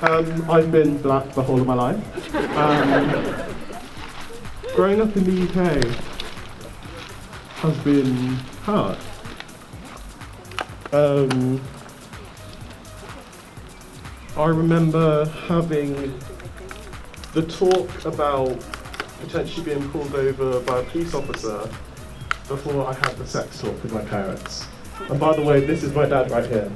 I've been black the whole of my life. Growing up in the UK has been hard. I remember having the talk about potentially being pulled over by a police officer before I had the sex talk with my parents. And by the way, this is my dad right here.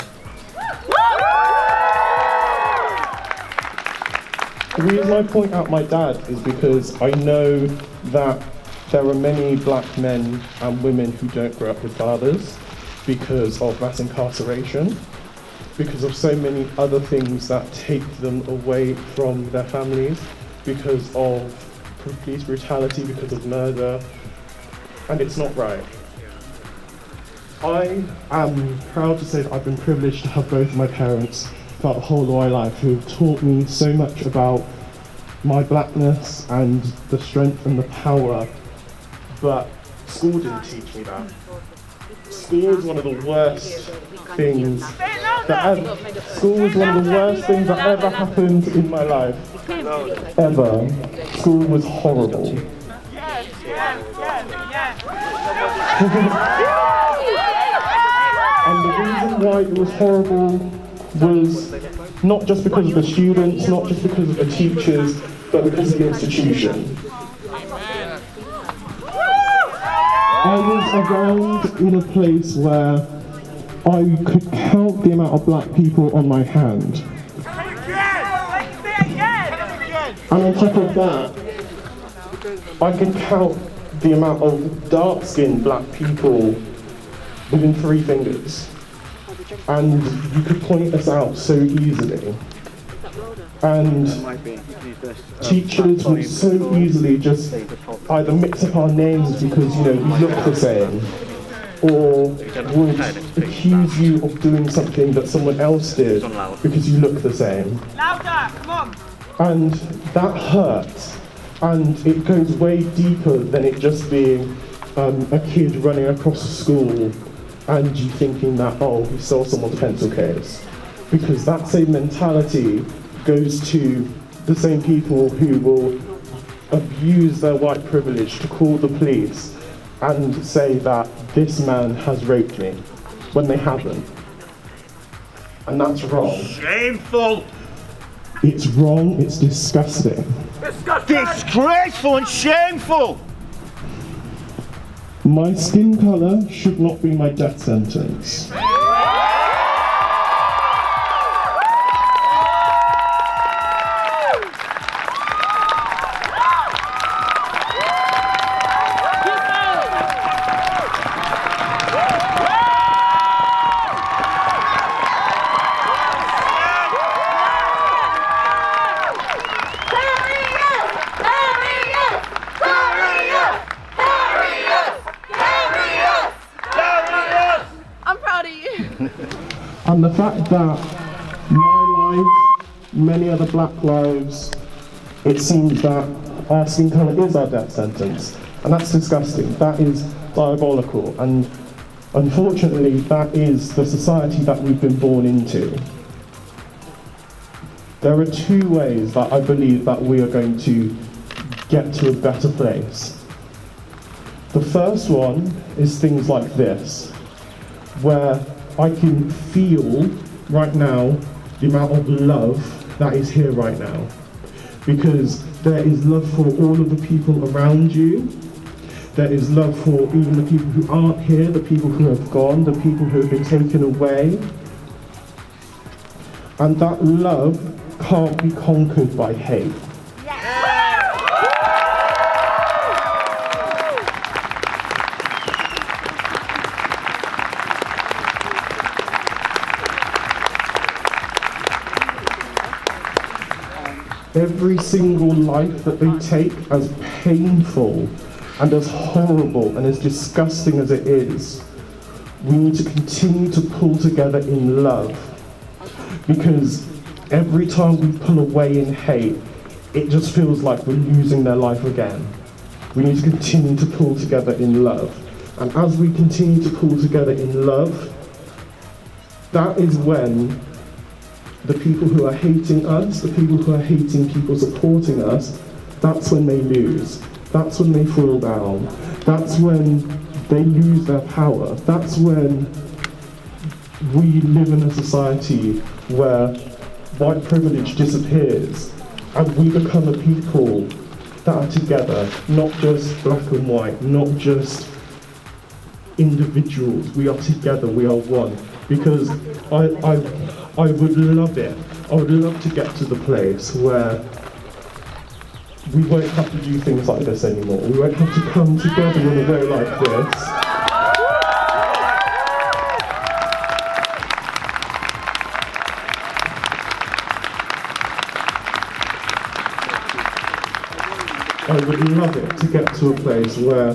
The reason I point out my dad is because I know that there are many black men and women who don't grow up with fathers because of mass incarceration, because of so many other things that take them away from their families, because of police brutality, because of murder, and it's not right. I am proud to say that I've been privileged to have both my parents throughout the whole of my life who have taught me so much about my blackness and the strength and the power, but school didn't teach me that. School is one of the worst things that ever happened in my life. Ever. School was horrible. And the reason why it was horrible was not just because of the students, not just because of the teachers, but because of the institution. I was around in a place where I could count the amount of black people on my hand. And on top of that, I could count the amount of dark-skinned black people within 3 fingers. And you could point us out so easily. And teachers would so easily just either mix up our names because, we look the same, or would accuse you of doing something that someone else did because you look the same. Louder, come on! And that hurts. And it goes way deeper than it just being a kid running across the school and you thinking that, he stole someone's pencil case. Because that same mentality goes to the same people who will abuse their white privilege to call the police and say that this man has raped me, when they haven't. And that's wrong. Shameful! It's wrong, it's disgusting. Disgraceful and shameful! My skin colour should not be my death sentence. And the fact that my life, many other black lives, it seems that our skin colour is our death sentence. And that's disgusting. That is diabolical. And unfortunately, that is the society that we've been born into. There are 2 ways that I believe that we are going to get to a better place. The first one is things like this, where I can feel right now the amount of love that is here right now. Because there is love for all of the people around you. There is love for even the people who aren't here, the people who have gone, the people who have been taken away. And that love can't be conquered by hate. Every single life that they take, as painful and as horrible and as disgusting as it is, we need to continue to pull together in love. Because every time we pull away in hate, it just feels like we're losing their life again. We need to continue to pull together in love. And as we continue to pull together in love, that is when the people who are hating us, the people who are hating people supporting us, that's when they lose. That's when they fall down. That's when they lose their power. That's when we live in a society where white privilege disappears and we become a people that are together, not just black and white, not just individuals. We are together, we are one. Because I would love it. I would love to get to the place where we won't have to do things like this anymore. We won't have to come together in a way like this. I would love it to get to a place where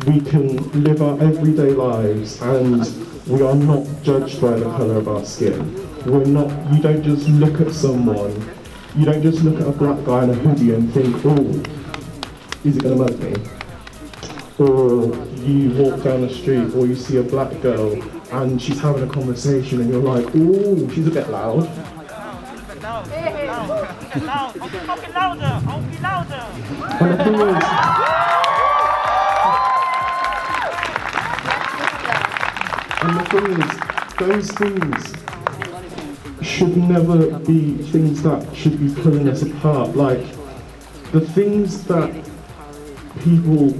we can live our everyday lives and we are not judged by the colour of our skin. You don't just look at someone, you don't just look at a black guy in a hoodie and think, oh, is it going to mug me? Or you walk down the street or you see a black girl and she's having a conversation and you're like, oh, she's a bit loud. And the thing is, those things should never be things that should be pulling us apart. Like, the things that people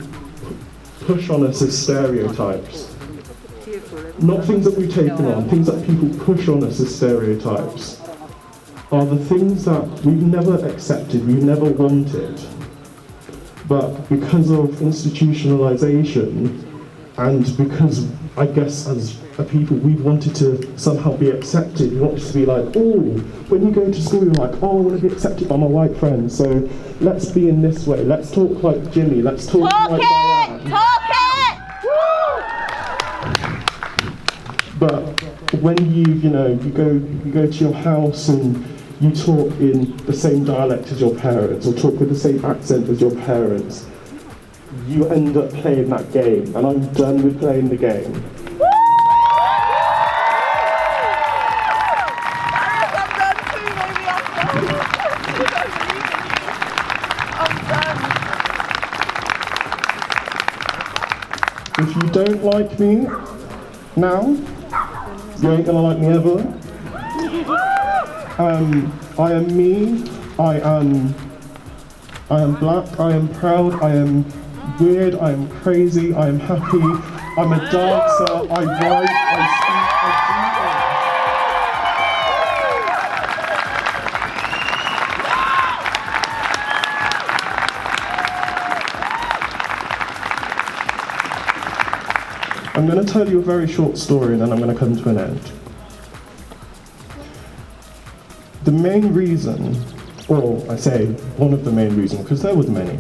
push on us as stereotypes, not things that we've taken on, things that people push on us as stereotypes, are the things that we've never accepted, we've never wanted. But because of institutionalization, and because I guess as a people we wanted to somehow be accepted, we wanted to be like, oh, when you go to school you're like, oh, I want to be accepted by my white friends, so let's be in this way, let's talk like Jimmy, let's talk like Diane. Talk it! But when you go to your house and you talk in the same dialect as your parents, or talk with the same accent as your parents, you end up playing that game, and I'm done with playing the game. If you don't like me now, you ain't gonna like me ever. I am me, I am black, I am proud, I am weird, I am crazy, I am happy, I'm a dancer, I write, I speak, I do. I'm going to tell you a very short story and then I'm going to come to an end. The main reason, or I say one of the main reasons, because there was many,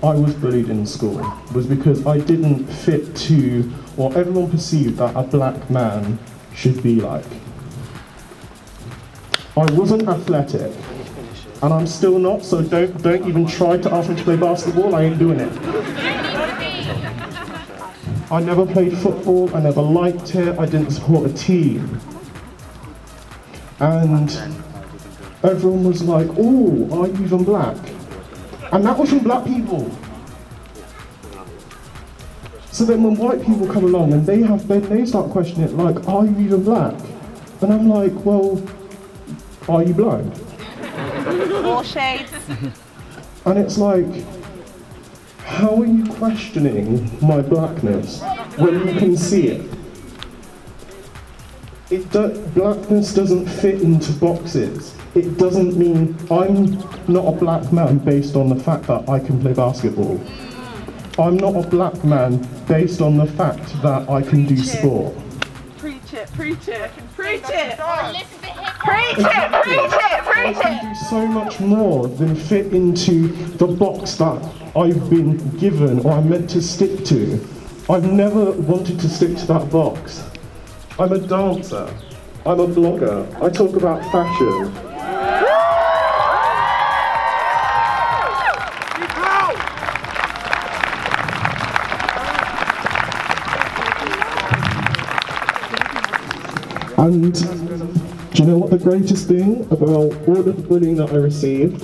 I was bullied in school, was because I didn't fit to what everyone perceived that a black man should be like. I wasn't athletic, and I'm still not, so don't even try to ask me to play basketball, I ain't doing it. I never played football, I never liked it, I didn't support a team. And everyone was like, oh, are you even black? And that was from black people. So then when white people come along and they start questioning it, like, are you even black? And I'm like, well, are you blind? All shades. And it's like, how are you questioning my blackness when you can see it? Blackness doesn't fit into boxes. It doesn't mean I'm not a black man based on the fact that I can play basketball. I'm not a black man based on the fact that I can do sport. Preach it, preach it, preach it! Preach it, preach it, preach it! I can do so much more than fit into the box that I've been given or I'm meant to stick to. I've never wanted to stick to that box. I'm a dancer, I'm a blogger, I talk about fashion. And Do you know what the greatest thing about all of the bullying that I received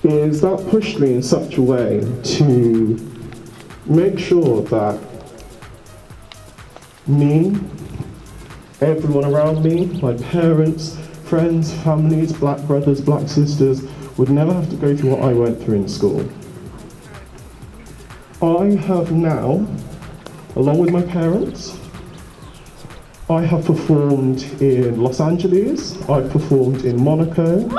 is that pushed me in such a way to make sure that me, everyone around me, my parents, friends, families, black brothers, black sisters, would never have to go through what I went through in school. I have now, along with my parents, I have performed in Los Angeles, I've performed in Monaco.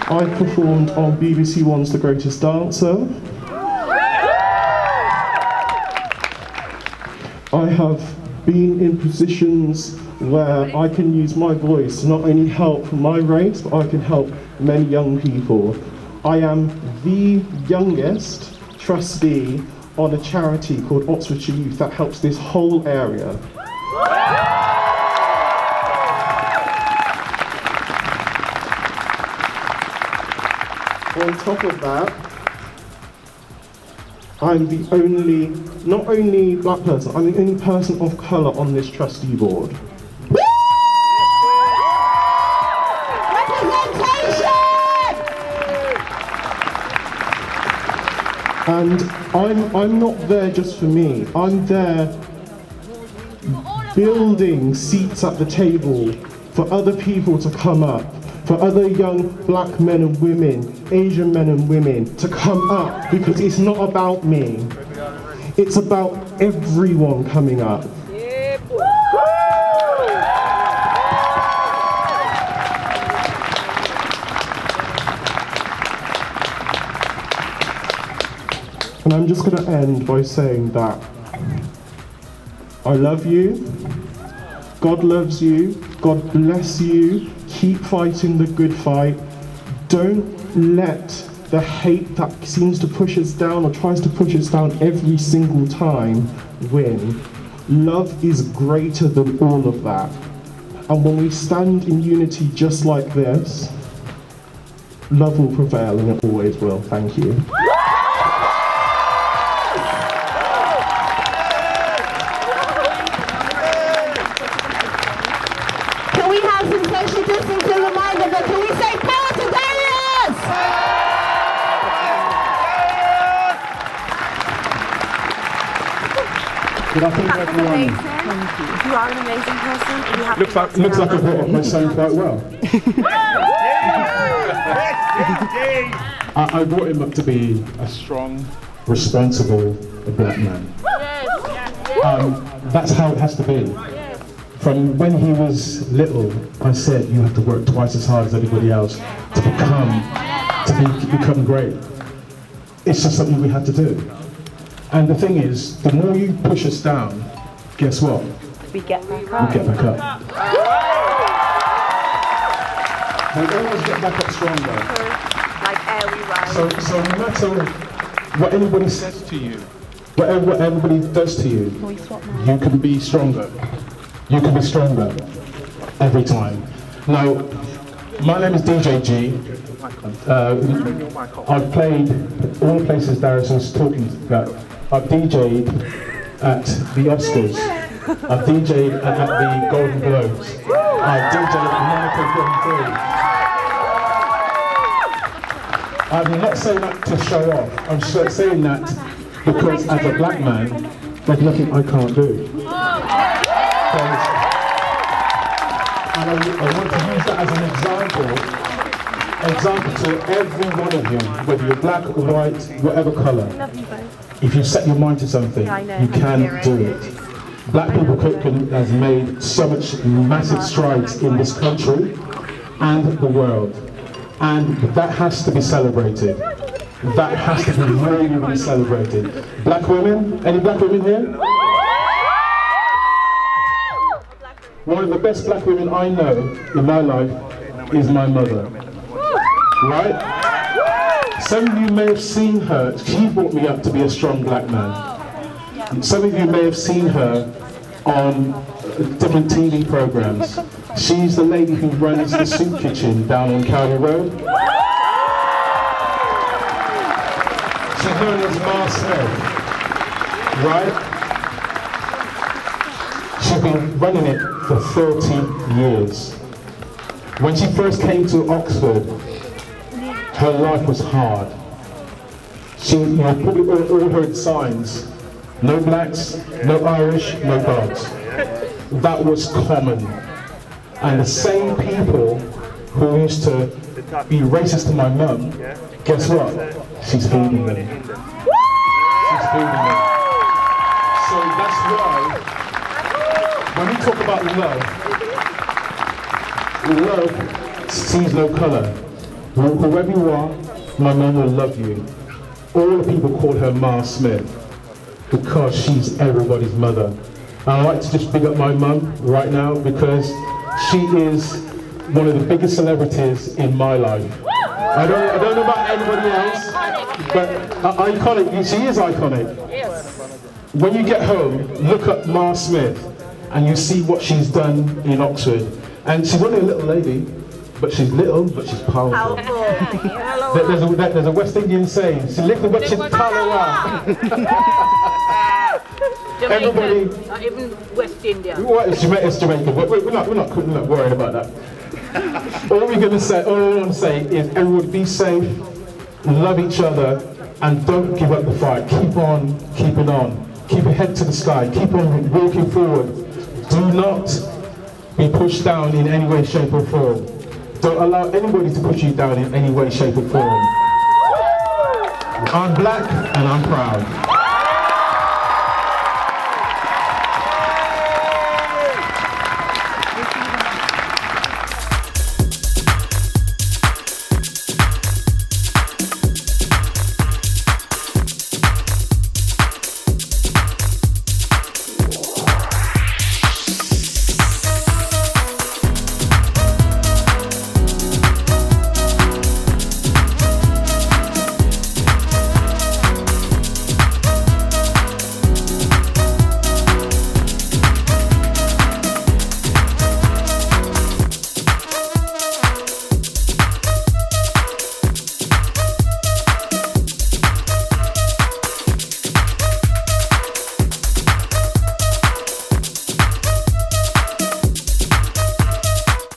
I've performed on BBC One's The Greatest Dancer. I have been in positions where I can use my voice to not only help my race, but I can help many young people. I am the youngest trustee on a charity called Oxfordshire Youth that helps this whole area. On top of that, I'm the only, not only black person, I'm the only person of colour on this trustee board. And I'm not there just for me. I'm there building seats at the table for other people to come up, for other young black men and women, Asian men and women to come up, because it's not about me. It's about everyone coming up. And I'm just going to end by saying that I love you, God loves you, God bless you, keep fighting the good fight. Don't let the hate that seems to push us down or tries to push us down every single time win. Love is greater than all of that. And when we stand in unity just like this, love will prevail, and it always will. Thank you. Good afternoon, everyone. Amazing. Thank you. You are an amazing person. You have Looks like I brought up my son quite well. I brought him up to be a strong, responsible black man. That's how it has to be. From when he was little, I said you have to work twice as hard as everybody else to become great. It's just something we had to do. And the thing is, the more you push us down, guess what? We get back up. We get back up. We always get back up stronger. Like air we rise. So no matter what anybody says to you, whatever everybody does to you, you can be stronger. You can be stronger every time. Now, my name is DJG. I've played all the places Darius was talking about. I've DJ'd at the Oscars. I've DJ'd at the Golden Globes. I've DJ'd at Monaco Film 3. I'm not saying that to show off. I'm saying that because as a black man, there's nothing I can't do. And I want to use that as an example to every one of you, whether you're black or white, whatever colour. If you set your mind to something, you can do it. Black people has made so much massive strides in this country and the world. And that has to be celebrated. That has to be really, really celebrated. Black women, any black women here? One of the best black women I know in my life is my mother. Right? Some of you may have seen her. She brought me up to be a strong black man. Some of you may have seen her on different TV programs. She's the lady who runs the soup kitchen down on County Road. She's known as Ma Smith, right? been running it for 30 years. When she first came to Oxford, her life was hard. You probably all heard signs. No blacks, no Irish, no dogs. That was common. And the same people who used to be racist to my mum, guess what? She's feeding them. She's feeding them. So that's why, when we talk about love sees no colour. Whoever you are, my mum will love you. All the people call her Ma Smith because she's everybody's mother. And I'd like to just big up my mum right now because she is one of the biggest celebrities in my life. I don't know about anybody else, but iconic, she is iconic. When you get home, look up Ma Smith and you see what she's done in Oxford. And she's only a little lady, but she's little, but she's powerful. There's a West Indian saying, "She little but she's powerful." Everybody, not even West India. It's Jamaican. We're not worried about that. All I want to say is everybody be safe, love each other, and don't give up the fight. Keep on keeping on. Keep your head to the sky. Keep on walking forward. Do not be pushed down in any way, shape or form. Don't allow anybody to push you down in any way, shape or form. I'm black and I'm proud.